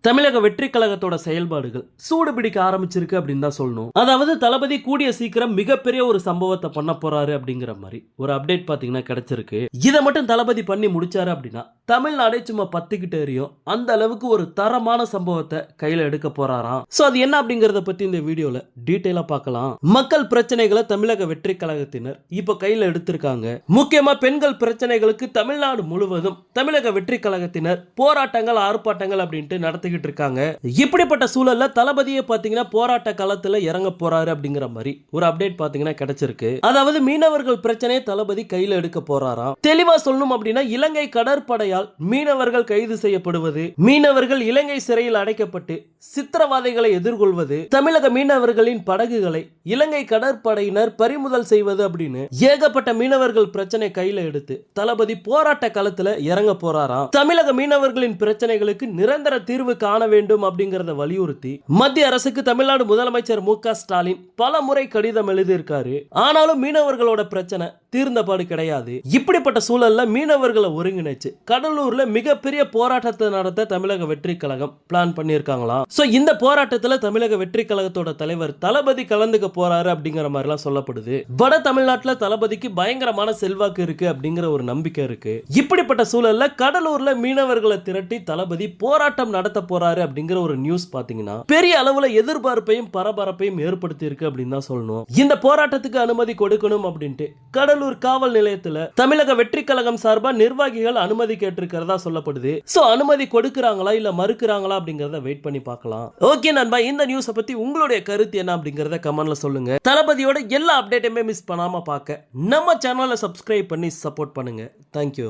தமிழக வெற்றி கழகத்தோட செயல்பாடுகள் சூடு பிடிக்க ஆரம்பிச்சிருக்கு அப்படின்னு தான் சொல்லணும். அதாவது தளபதி கூடிய சீக்கிரம் மிகப்பெரிய ஒரு சம்பவத்தை பண்ண போறாரு அப்படிங்கிற மாதிரி ஒரு அப்டேட் பாத்தீங்கன்னா கிடைச்சிருக்கு. இதை மட்டும் தளபதி பண்ணி முடிச்சாரு அப்படின்னா தமிழ்நாடே சும்மா பத்திக்கிட்டு எரியும். அந்த அளவுக்கு ஒரு தரமான சம்பவத்தை கையில எடுக்க போறாராம். சோ அது என்ன அப்படிங்கறத பத்தி இந்த வீடியோல டீடைலா பார்க்கலாம். மக்கள் பிரச்சனைகளை தமிழக வெற்றி கழகத்தினர் இப்ப கையில எடுத்திருக்காங்க. முக்கியமா பெண்கள் பிரச்சனைகளுக்கு தமிழ்நாடு முழுவதும் தமிழக வெற்றி கழகத்தினர் போராட்டங்கள் ஆர்ப்பாட்டங்கள் அப்படின்ட்டு நடத்திக்கிட்டு இருக்காங்க. இப்படிப்பட்ட சூழல்ல தளபதியை பாத்தீங்கன்னா போராட்ட களத்துல இறங்க போறாரு அப்படிங்கிற மாதிரி ஒரு அப்டேட் பாத்தீங்கன்னா கிடைச்சிருக்கு. அதாவது மீனவர்கள் பிரச்சனையை தளபதி கையில எடுக்க போறாராம். தெளிவா சொல்லணும் அப்படின்னா இலங்கை கடற்படையால் மீனவர்கள் கைது செய்யப்படுவது, மீனவர்கள் இலங்கை சிறையில் அடைக்கப்பட்டு சித்திரவாதைகளை எதிர்கொள்வது, தமிழக மீனவர்களின் படகுகளை இலங்கை கடற்படையினர் பறிமுதல் செய்வது அப்படின்னு ஏகப்பட்ட மீனவர்கள் பிரச்சனை கையில எடுத்து தளபதி போராட்ட களத்துல இறங்க போறாராம். தமிழக மீனவர்களின் பிரச்சனைகளுக்கு நிரந்தர தீர்வு காண வேண்டும் அப்படிங்கறத வலியுறுத்தி மத்திய அரசுக்கு தமிழ்நாடு முதலமைச்சர் மு.க. ஸ்டாலின் பல முறை கடிதம் எழுதியிருக்காரு. ஆனாலும் மீனவர்களோட பிரச்சனை தீர்ந்தபாடு கிடையாது. இப்படிப்பட்ட சூழல்ல மீனவர்களை ஒருங்கிணைச்சு கடலூர்ல மிகப்பெரிய போராட்டத்தை நடத்த தமிழக வெற்றி கழகம் பிளான் பண்ணியிருக்காங்களாம். சோ இந்த போராட்டத்துல தமிழக வெற்றி கழகத்தோட தலைவர் தளபதி கலந்துக்க போறாரு அப்படிங்கிற மாதிரி எல்லாம் சொல்லப்படுது. வட தமிழ்நாட்டுல தளபதிக்கு பயங்கரமான செல்வாக்கு இருக்கு அப்படிங்கிற ஒரு நம்பிக்கை இருக்கு. இப்படிப்பட்ட சூழல்ல கடலூர்ல மீனவர்களை திரட்டி தளபதி போராட்டம் நடத்த போறாரு அப்படிங்கிற ஒரு நியூஸ் பாத்தீங்கன்னா பெரிய அளவுல எதிர்பார்ப்பையும் பரபரப்பையும் ஏற்படுத்தி இருக்கு அப்படின்னு தான் சொல்லணும். இந்த போராட்டத்துக்கு அனுமதி கொடுக்கணும் அப்படின்ட்டு கடலூர் காவல் நிலையத்துல தமிழக வெற்றி கழகம் சார்பா நிர்வாகிகள் அனுமதி கேட்டிருக்கிறதா சொல்லப்படுது. சோ அனுமதி கொடுக்கறாங்களா இல்ல மறுக்கறாங்களா அப்படிங்கறத வெயிட் பண்ணி பார்க்கலாம். ஓகே நண்பா, இந்த நியூஸ் பத்தி உங்களுடைய கருத்து என்ன அப்படிங்கறத கமெண்ட்ல சொல்லுங்க. தளபதியோட எல்லா அப்டேட்டையுமே மிஸ் பண்ணாம பார்க்க நம்ம சேனலை சப்ஸ்கிரைப் பண்ணி சப்போர்ட் பண்ணுங்க. தேங்க்யூ.